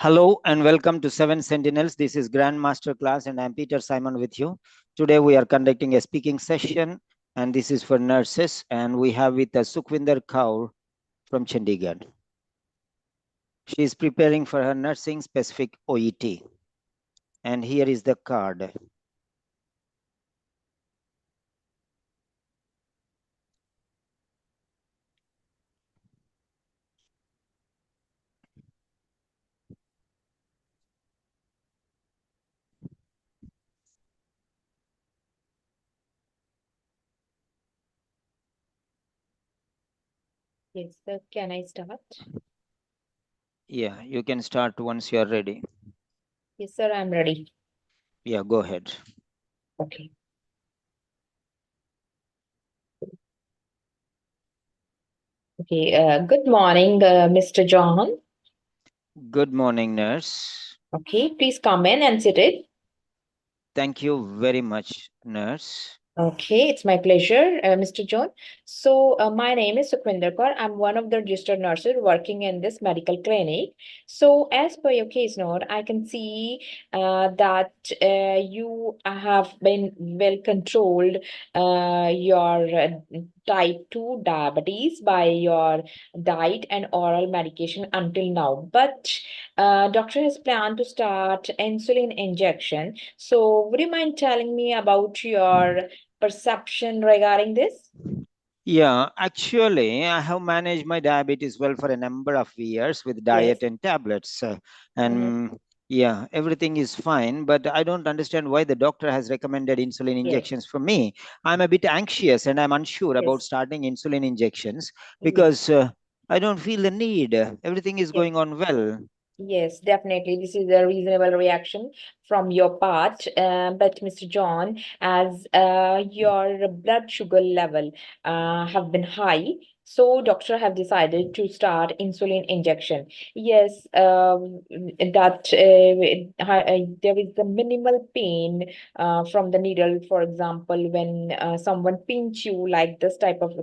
Hello and welcome to Seven Sentinels. This is Grand Master Class and I'm Peter Simon with you. Today we are conducting a speaking session and this is for nurses and we have with us Sukhwinder Kaur from Chandigarh. She is preparing for her nursing specific OET and here is the card. Yes, sir. Can I start? Yeah, you can start once you are ready. Yes, sir, I'm ready. Yeah, go ahead. Okay. Okay. Good morning, Mr. John. Good morning, nurse. Okay, please come in and sit it. Thank you very much, nurse. Okay, it's my pleasure, Mr. John. So, my name is Sukhwinder Kaur. I'm one of the registered nurses working in this medical clinic. So, as per your case note, I can see that you have been well controlled your type 2 diabetes by your diet and oral medication until now. But doctor has planned to start insulin injection. So, would you mind telling me about your perception regarding this? Yeah, actually, I have managed my diabetes well for a number of years with Yes. diet and tablets. Mhm. And yeah, everything is fine, but I don't understand why the doctor has recommended insulin Yes. injections for me. I'm a bit anxious and I'm unsure about Yes. starting insulin injections Yes. because I don't feel the need. Everything is Yes. going on well. Yes, definitely. This is a reasonable reaction from your part. But Mr. John, as your blood sugar level have been high, so doctor have decided to start insulin injection. Yes, that there is a minimal pain from the needle. For example, when someone pinch you like this type of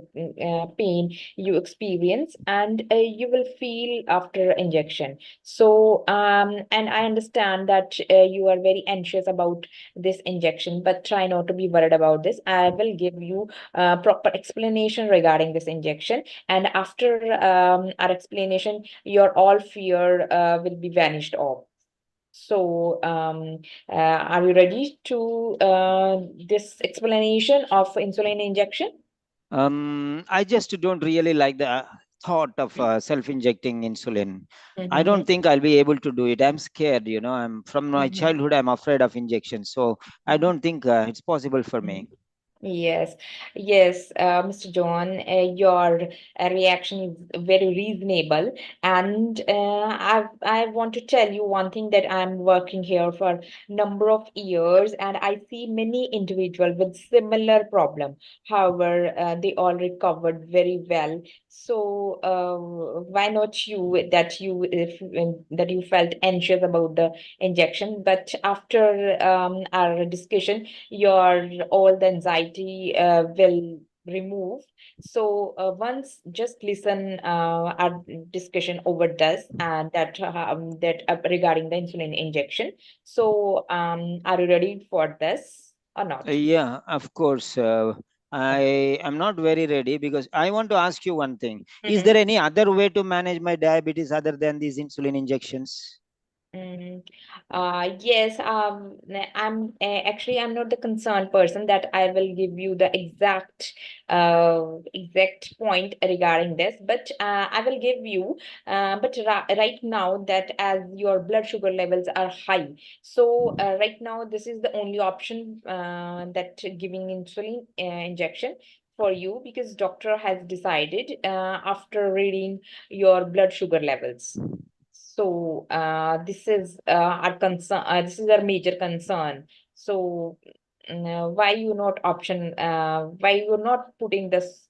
pain you experience, and you will feel after injection. So, and I understand that you are very anxious about this injection, but try not to be worried about this. I will give you proper explanation regarding this injection, and after our explanation, your all fear will be vanished off. So, are you ready to this explanation of insulin injection? I just don't really like the thought of self-injecting insulin. I don't Mhm. think I'll be able to do it. I'm scared, you know. I'm from my Mhm. childhood. I'm afraid of injections, so I don't think it's possible for Mhm. me. Yes, yes, Mr. John, your reaction is very reasonable, and I want to tell you one thing that I'm working here for number of years, and I see many individuals with similar problem. However, they all recovered very well. So, why not you that you if that you felt anxious about the injection, but after our discussion your all the anxiety will remove. So once just listen our discussion over this and that regarding the insulin injection. So are you ready for this or not? Yeah, of course. I am not very ready because I want to ask you one thing. Is there Mhm. any other way to manage my diabetes other than these insulin injections? Mm, yes, actually I'm not the concerned person that I will give you the exact point regarding this, but I will give you, but right now that as your blood sugar levels are high, so right now this is the only option that giving insulin injection for you because doctor has decided after reading your blood sugar levels. So this is our concern. This is our major concern. So why you not option? Why you not putting this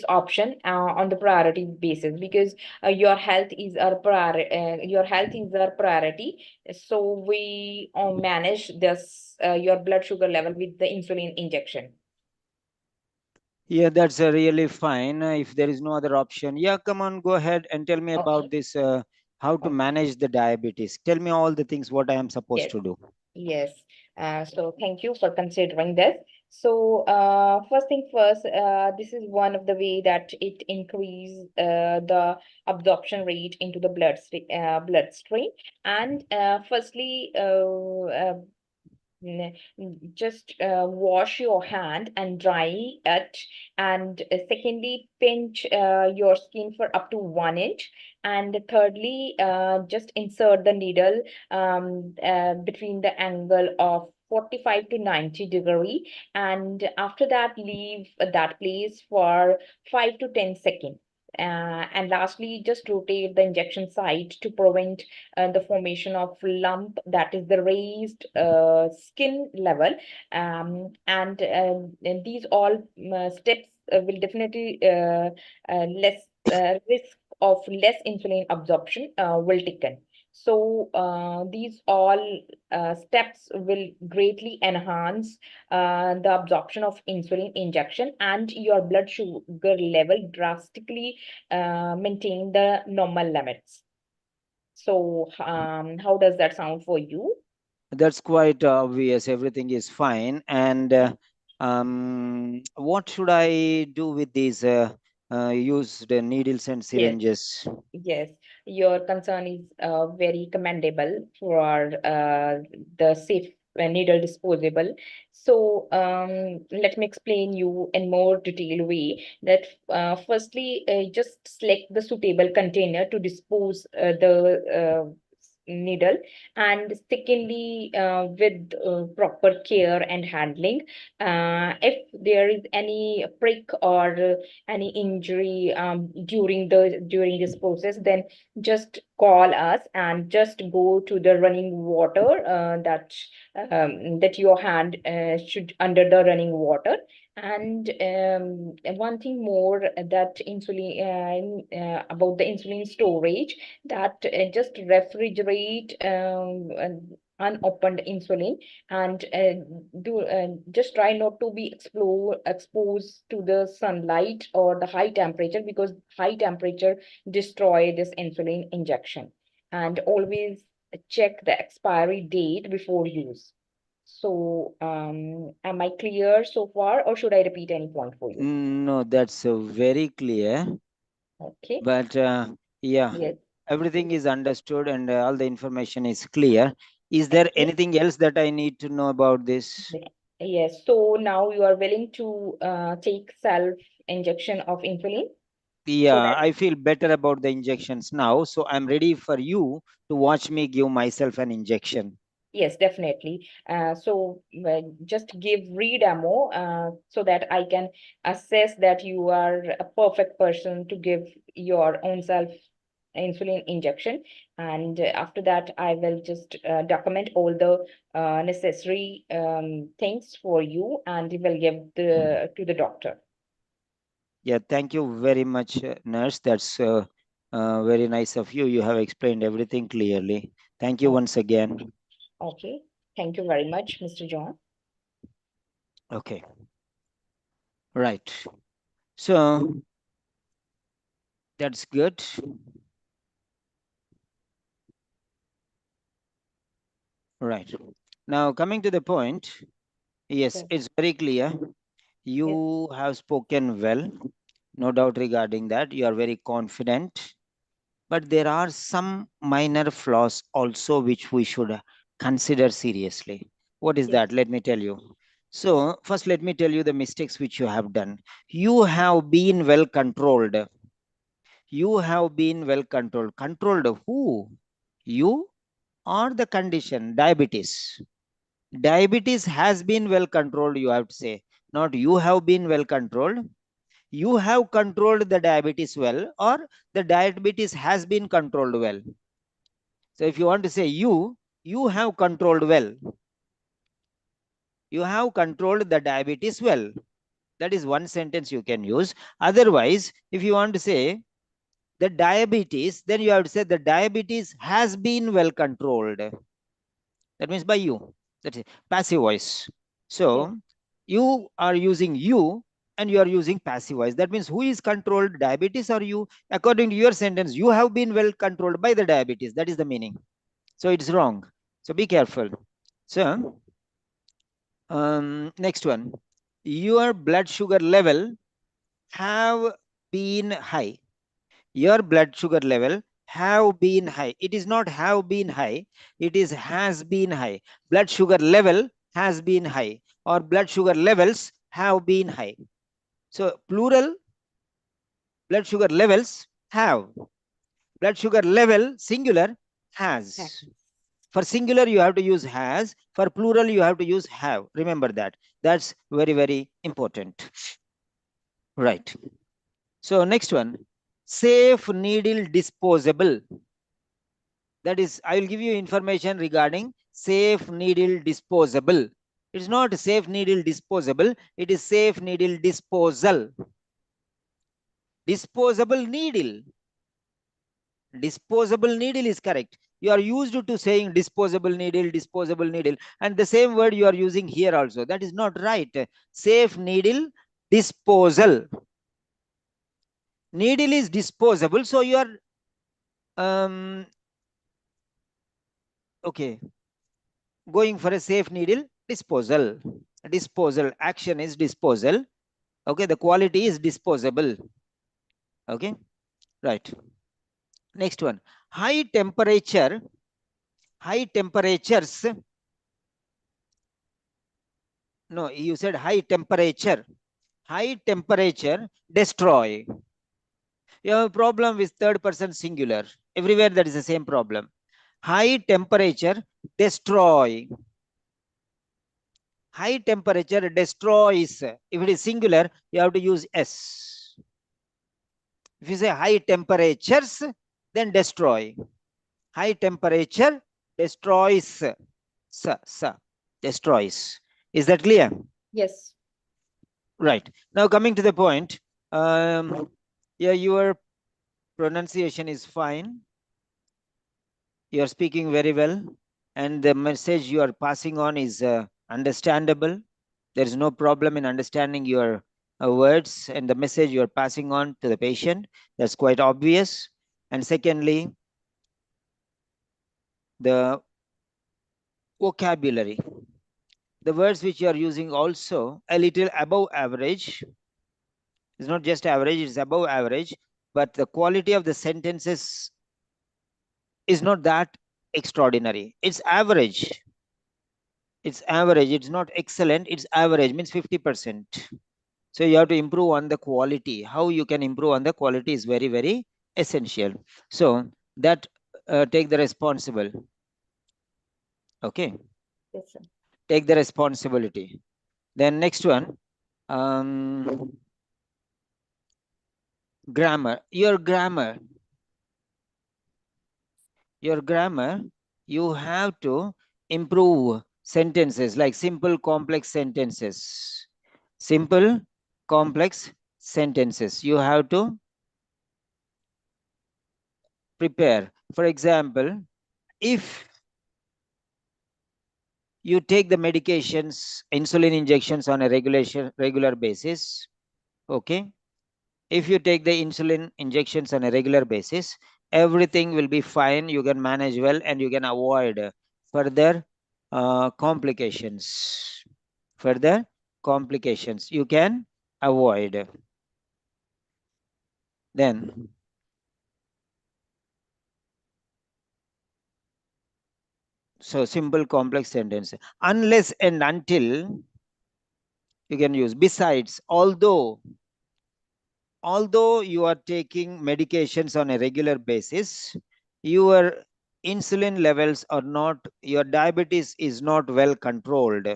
option on the priority basis? Because your health is our priority. Your health is our priority. So we manage this your blood sugar level with the insulin injection. Yeah, that's really fine. If there is no other option, yeah, come on, go ahead and tell me about Okay. this how to Okay. manage the diabetes. Tell me all the things what I am supposed Yes. to do. Yes. So thank you for considering this. So first thing first, this is one of the way that it increase the absorption rate into the bloodstream. And firstly, just wash your hand and dry it. And secondly, pinch your skin for up to 1 inch. And thirdly, just insert the needle between the angle of 45 to 90 degree. And after that, leave that place for 5 to 10 seconds. And lastly, just rotate the injection site to prevent the formation of lump, that is the raised skin level. And these all steps will definitely less risk of less insulin absorption will taken. So these all steps will greatly enhance the absorption of insulin injection, and your blood sugar level drastically maintain the normal limits. So, how does that sound for you? That's quite obvious. Everything is fine. And what should I do with these used needles and Yes. syringes? Yes, your concern is very commendable for the safe needle disposable. So let me explain you in more detailed way that firstly, just select the suitable container to dispose the needle, and secondly, with proper care and handling. If there is any prick or any injury during this process, then just call us and just go to the running water, that your hand should under the running water. And one thing more, that insulin about the insulin storage, that just refrigerate unopened insulin, and do just try not to be exposed to the sunlight or the high temperature, because high temperature destroy this insulin injection. And always check the expiry date before use. So am I clear so far, or should I repeat any point for you? No, that's very clear. Okay. But yeah, Yes. everything is understood and all the information is clear. Is there Okay. anything else that I need to know about this? Yes. So now you are willing to take self injection of insulin, so Yeah, that I feel better about the injections now. So I'm ready for you to watch me give myself an injection. yes, definitely. So just give re-demo so that I can assess that you are a perfect person to give your own self insulin injection. And after that, I will just document all the necessary things for you, and we will give the to the doctor. Yeah, thank you very much, nurse. That's very nice of you. You have explained everything clearly. Thank you Oh, once again. okay. Thank you very much, Mr. John. Okay, right. So that's good. Right. Now, coming to the point, yes, Yes. it's very clear. Yes. You have spoken well, no doubt regarding that. You are very confident, but there are some minor flaws also which we should consider seriously. What is Yes. that? Let me tell you. Yes. So, first, let me tell you the mistakes which you have done. You have been well controlled. You have been well controlled. Controlled who? You or the condition, diabetes? Diabetes has been well controlled, you have to say. Not you have been well controlled. You have controlled the diabetes well, or the diabetes has been controlled well. So if you want to say you have controlled well. You have controlled the diabetes well. That is one sentence you can use. Otherwise, if you want to say the diabetes, then you have to say the diabetes has been well controlled. That means by you. That's it. Passive voice. Yes. So you are using you and you are using passive voice. That means who is controlled, diabetes or you? According to your sentence, you have been well controlled by the diabetes. That is the meaning. So it's wrong. So be careful. So next one, your blood sugar level have been high. Your blood sugar level have been high. It is not have been high, it is has been high. Blood sugar level has been high, or blood sugar levels have been high. So plural, blood sugar levels have. Blood sugar level singular Have. has. For singular you have to use has, for plural you have to use have. Remember that. That's very, very important. Right. So next one, safe needle disposable. That is, I will give you information regarding safe needle disposable. It's not safe needle disposable, it is safe needle disposal. Disposable needle. Disposable needle is correct. You are used to saying disposable needle, and the same word you are using here also. That is not right. Safe needle disposal. Needle is disposable, so you are okay, going for a safe needle disposal. Disposal, action is disposal. Okay, the quality is disposable. Okay, right. Next one, high temperature. High temperatures. No, you said high temperature. High temperature destroy. You have a problem with third person singular. Everywhere that is the same problem. High temperature destroy. High temperature destroys. If it is singular, you have to use S. If you say high temperatures, then destroy. High temperature destroys. Destroys. Is that clear? Yes. Right. Now coming to the point. Yeah, your pronunciation is fine. You are speaking very well, and the message you are passing on is understandable. There is no problem in understanding your words and the message you are passing on to the patient. That's quite obvious. And secondly, the vocabulary. The words which you are using also a little above average. It's not just average, it's above average, but the quality of the sentences is not that extraordinary. It's average. It's average. It's not excellent. It's average, means 50%. So you have to improve on the quality. How you can improve on the quality is very, very essential. So that take the responsible. Okay. Yes, sir. Take the responsibility. Then next one, grammar. Your grammar, you have to improve sentences like simple, complex sentences. Simple, complex sentences. You have to prepare. For example, if you take the medications, insulin injections on a regular basis, okay? If you take the insulin injections on a regular basis, everything will be fine. You can manage well and you can avoid further complications. Further complications you can avoid. Then so simple complex sentence. Unless and until you can use. Besides, although you are taking medications on a regular basis, your insulin levels are not, your diabetes is not well controlled.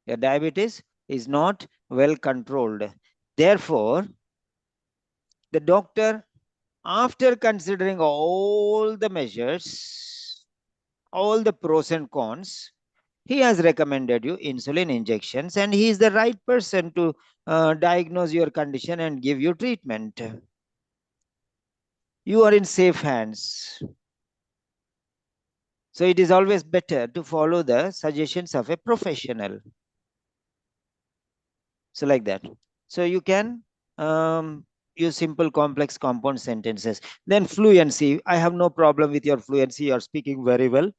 Your diabetes is not well controlled. Therefore, the doctor, after considering all the measures, all the pros and cons, he has recommended you insulin injections, and he is the right person to diagnose your condition and give you treatment. You are in safe hands. So it is always better to follow the suggestions of a professional. So like that. So you can use simple complex compound sentences. Then fluency. I have no problem with your fluency. You're speaking very well.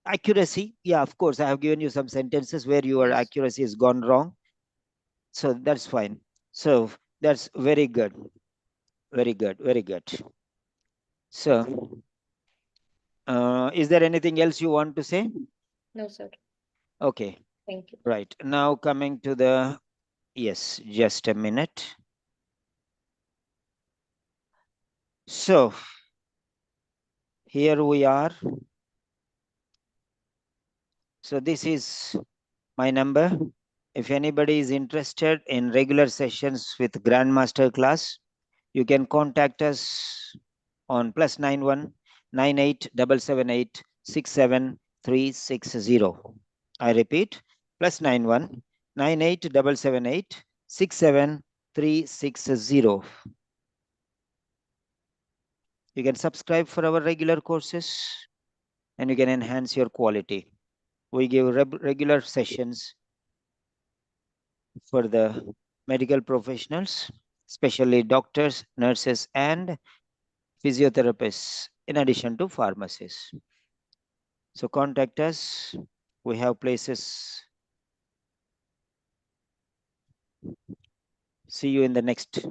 Accuracy. Yeah, of course. I have given you some sentences where your Yes. accuracy has gone wrong. So that's fine. So that's very good. Very good. Very good. So is there anything else you want to say? No, sir. Okay. Thank you. Right. Now coming to the, yes, just a minute. So here we are. So this is my number. If anybody is interested in regular sessions with Grandmaster class, you can contact us on +91 98 778 I repeat, +91 98 778 You can subscribe for our regular courses and you can enhance your quality. We give regular sessions for the medical professionals, especially doctors, nurses, and physiotherapists, in addition to pharmacists. So contact us. We have places. See you in the next